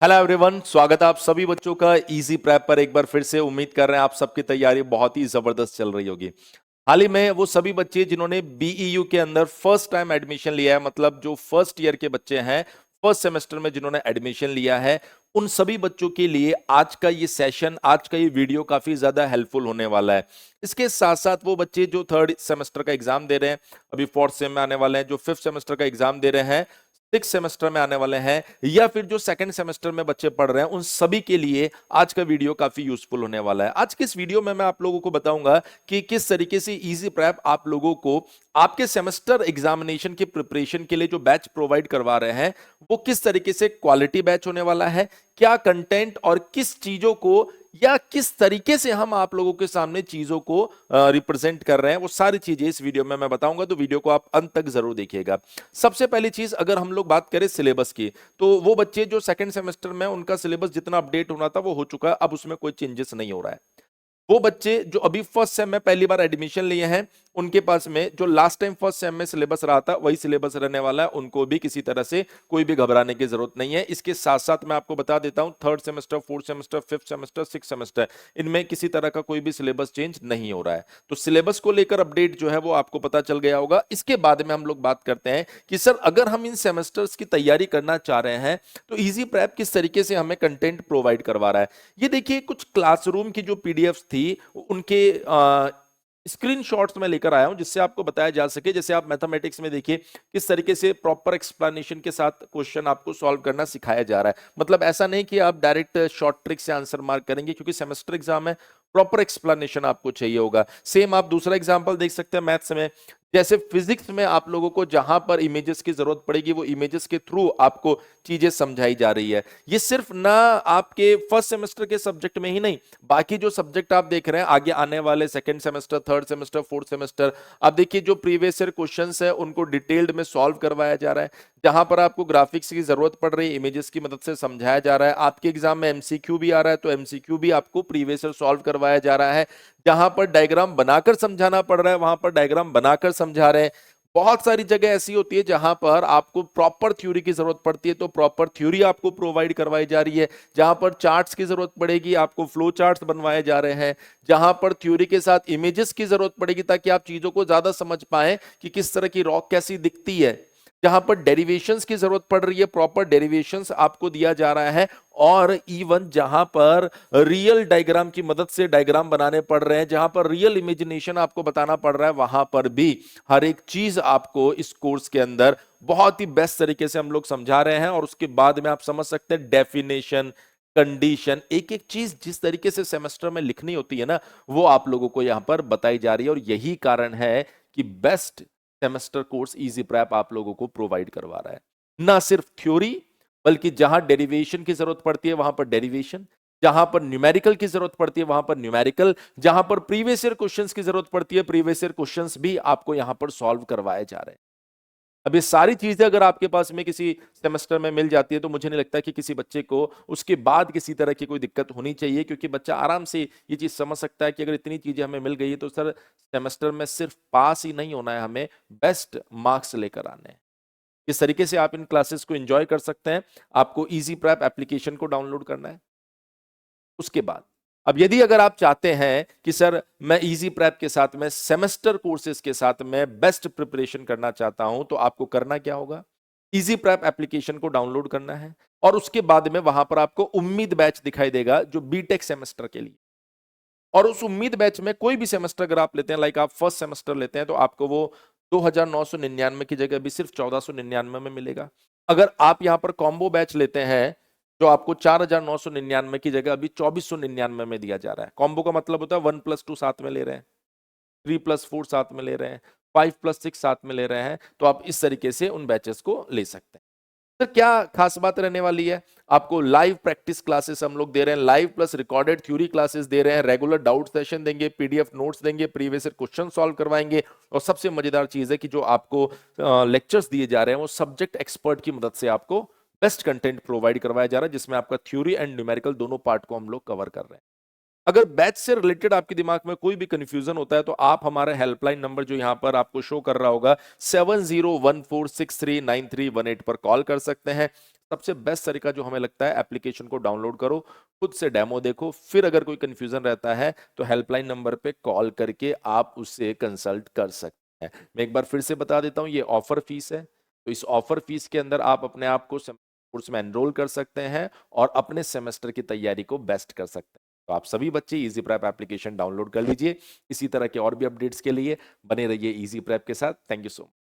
Hello everyone, स्वागत है आप सभी बच्चों का इजी प्रेप पर। एक बार फिर से उम्मीद कर रहे हैं आप सबकी तैयारी बहुत ही जबरदस्त चल रही होगी। हाल ही में वो सभी बच्चे जिन्होंने बीईयू के अंदर फर्स्ट टाइम एडमिशन लिया है, मतलब जो फर्स्ट ईयर के बच्चे हैं, फर्स्ट सेमेस्टर में जिन्होंने एडमिशन लिया है, उन सभी बच्चों के लिए आज का ये सेशन, आज का ये वीडियो काफी ज्यादा हेल्पफुल होने वाला है। इसके साथ साथ वो बच्चे जो थर्ड सेमेस्टर का एग्जाम दे रहे हैं, अभी फोर्थ सेम में आने वाले हैं, जो फिफ्थ सेमेस्टर का एग्जाम दे रहे हैं, सिक्स सेमेस्टर में आने वाले हैं, या फिर जो सेकंड सेमेस्टर में बच्चे पढ़ रहे हैं, उन सभी के लिए आज का वीडियो काफी यूजफुल होने वाला है। आज के इस वीडियो में मैं आप लोगों को बताऊंगा कि किस तरीके से इजी प्रेप आप लोगों को आपके सेमेस्टर एग्जामिनेशन की प्रिपरेशन के लिए जो बैच प्रोवाइड करवा रहे हैं, वो किस तरीके से क्वालिटी बैच होने वाला है, क्या कंटेंट और किस चीजों को या किस तरीके से हम आप लोगों के सामने चीजों को रिप्रेजेंट कर रहे हैं, वो सारी चीजें इस वीडियो में मैं बताऊंगा। तो वीडियो को आप अंत तक जरूर देखिएगा। सबसे पहली चीज, अगर हम लोग बात करें सिलेबस की, तो वो बच्चे जो सेकंड सेमेस्टर में, उनका सिलेबस जितना अपडेट होना था वो हो चुका है, अब उसमें कोई चेंजेस नहीं हो रहा है। वो बच्चे जो अभी फर्स्ट सेम में पहली बार एडमिशन लिए हैं, उनके पास में जो लास्ट टाइम फर्स्ट सेम में सिलेबस रहा था वही सिलेबस रहने वाला है। उनको भी किसी तरह से कोई भी घबराने की जरूरत नहीं है। इसके साथ साथ मैं आपको बता देता हूं, third semester, fourth semester, fifth semester, six semester, इनमें किसी तरह का कोई भी सिलेबस चेंज नहीं हो रहा है। तो सिलेबस को लेकर अपडेट जो है वो आपको पता चल गया होगा। इसके बाद में हम लोग बात करते हैं कि सर, अगर हम इन सेमेस्टर्स की तैयारी करना चाह रहे हैं तो इजी प्रेप किस तरीके से हमें कंटेंट प्रोवाइड करवा रहा है। ये देखिए, कुछ क्लासरूम की जो पीडीएफ्स थी, उनके स्क्रीनशॉट्स में लेकर आया हूं, जिससे आपको बताया जा सके। जैसे आप मैथमेटिक्स में देखिए किस तरीके से प्रॉपर एक्सप्लेनेशन के साथ क्वेश्चन आपको सॉल्व करना सिखाया जा रहा है। मतलब ऐसा नहीं कि आप डायरेक्ट शॉर्ट ट्रिक से आंसर मार्क करेंगे, क्योंकि सेमेस्टर एग्जाम है, प्रॉपर एक्सप्लेनेशन आपको चाहिए होगा। सेम आप दूसरा एग्जांपल देख सकते हैं मैथ्स में। जैसे फिजिक्स में आप लोगों को जहां पर इमेजेस की जरूरत पड़ेगी, वो इमेजेस के थ्रू आपको चीजें समझाई जा रही है। ये सिर्फ ना आपके फर्स्ट सेमेस्टर के सब्जेक्ट में ही नहीं, बाकी जो सब्जेक्ट आप देख रहे हैं आगे आने वाले second semester, third semester, fourth semester, आप देखिए जो प्रीवियस ईयर क्वेश्चंस है उनको डिटेल्ड में सॉल्व करवाया जा रहा है। जहां पर आपको ग्राफिक्स की जरूरत पड़ रही है, इमेजेस की मदद से समझाया जा रहा है। आपके एग्जाम में एमसीक्यू भी आ रहा है, तो एमसीक्यू भी आपको प्रीवियस ईयर सॉल्व करवाया जा रहा है। जहां पर डायग्राम बनाकर समझाना पड़ रहा है, वहां पर डायग्राम बनाकर समझा रहे हैं। बहुत सारी जगह ऐसी होती है जहां पर आपको प्रॉपर थ्योरी की जरूरत पड़ती है, तो प्रॉपर थ्योरी आपको प्रोवाइड करवाई जा रही है। जहां पर चार्ट्स की जरूरत पड़ेगी, आपको फ्लो चार्ट्स बनवाए जा रहे हैं। जहां पर थ्योरी के साथ इमेजेस की जरूरत पड़ेगी, ताकि आप चीजों को ज्यादा समझ पाएं कि किस तरह की रॉक कैसी दिखती है। जहां पर डेरिवेशंस की जरूरत पड़ रही है, प्रॉपर डेरिवेशंस आपको दिया जा रहा है। और इवन जहां पर रियल डायग्राम की मदद से डायग्राम बनाने पड़ रहे हैं, जहां पर रियल इमेजिनेशन आपको बताना पड़ रहा है, वहां पर भी हर एक चीज आपको इस कोर्स के अंदर बहुत ही बेस्ट तरीके से हम लोग समझा रहे हैं। और उसके बाद में आप समझ सकते हैं डेफिनेशन, कंडीशन, एक एक चीज जिस तरीके से सेमेस्टर में लिखनी होती है ना, वो आप लोगों को यहां पर बताई जा रही है। और यही कारण है कि best semester course easy prep आप लोगों को प्रोवाइड करवा रहा है। ना सिर्फ थ्योरी, बल्कि जहां डेरिवेशन की जरूरत पड़ती है वहां पर डेरिवेशन, जहां पर न्यूमेरिकल की जरूरत पड़ती है वहां पर न्यूमेरिकल, जहां पर प्रीवियस ईयर क्वेश्चंस की जरूरत पड़ती है, प्रीवियस ईयर क्वेश्चंस भी आपको यहां पर सॉल्व करवाए जा रहे हैं। अब ये सारी चीजें अगर आपके पास में किसी सेमेस्टर में मिल जाती है, तो मुझे नहीं लगता कि किसी बच्चे को उसके बाद किसी तरह की कोई दिक्कत होनी चाहिए, क्योंकि बच्चा आराम से ये चीज समझ सकता है कि अगर इतनी चीजें हमें मिल गई है, तो सर सेमेस्टर में सिर्फ पास ही नहीं होना है, हमें बेस्ट मार्क्स लेकर आने हैं। इस तरीके से आप इन क्लासेस को एंजॉय कर सकते हैं। आपको इजी प्रेप एप्लीकेशन को डाउनलोड करना है। उसके बाद अब यदि अगर आप चाहते हैं कि सर मैं इजी प्रेप के साथ में सेमेस्टर कोर्सेज के साथ में बेस्ट प्रिपरेशन करना चाहता हूं, तो आपको करना क्या होगा? इजी प्रेप एप्लीकेशन को डाउनलोड करना है, और उसके बाद में वहां पर आपको उम्मीद बैच दिखाई देगा, जो बीटेक सेमेस्टर के लिए। और उस उम्मीद बैच में कोई भी सेमेस्टर अगर आप लेते हैं, लाइक आप फर्स्ट सेमेस्टर लेते हैं, तो आपको वो 2999 की जगह भी सिर्फ 1499 में मिलेगा। अगर आप यहां पर कॉम्बो बैच लेते हैं, जो आपको 4999 की जगह अभी 2499 में दिया जा रहा है। कॉम्बो का मतलब होता है 1+2 साथ में ले रहे हैं, 3+4 साथ में ले रहे हैं, 5+6 साथ में ले रहे हैं। तो आप इस तरीके से उन बैचेस को ले सकते हैं। तो क्या खास बात रहने वाली है? आपको लाइव प्रैक्टिस क्लासेस हम लोग दे रहे हैं, live plus recorded theory classes दे रहे हैं, रेगुलर डाउट सेशन देंगे, पीडीएफ नोट्स देंगे, प्रीवियस ईयर क्वेश्चन सॉल्व करवाएंगे। और सबसे मजेदार चीज है कि जो आपको लेक्चर्स दिए जा रहे हैं, वो सब्जेक्ट एक्सपर्ट की मदद से आपको बेस्ट कंटेंट प्रोवाइड करवाया जा रहा है, जिसमें आपका थ्योरी एंड न्यूमेरिकल दोनों पार्ट को हम लोग कवर कर रहे हैं। अगर बैच से रिलेटेड आपके दिमाग में कोई भी कंफ्यूजन होता है, तो आप हमारा हेल्पलाइन नंबर जो यहां पर आपको शो कर रहा होगा 7014639318 पर कॉल कर सकते हैं। सबसे बेस्ट तरीका जो हमें लगता है, एप्लीकेशन को डाउनलोड करो, खुद से डेमो देखो, फिर अगर कोई कंफ्यूजन रहता है तो हेल्पलाइन नंबर पे कॉल करके आप उससे कंसल्ट कर सकते हैं। मैं एक बार फिर से बता देता हूँ, ये ऑफर फीस है, तो इस ऑफर फीस के अंदर आप अपने आप को कोर्स में एनरोल कर सकते हैं और अपने सेमेस्टर की तैयारी को बेस्ट कर सकते हैं। तो आप सभी बच्चे इजी प्रेप एप्लीकेशन डाउनलोड कर लीजिए। इसी तरह के और भी अपडेट्स के लिए बने रहिए इजी प्रेप के साथ। Thank you so much.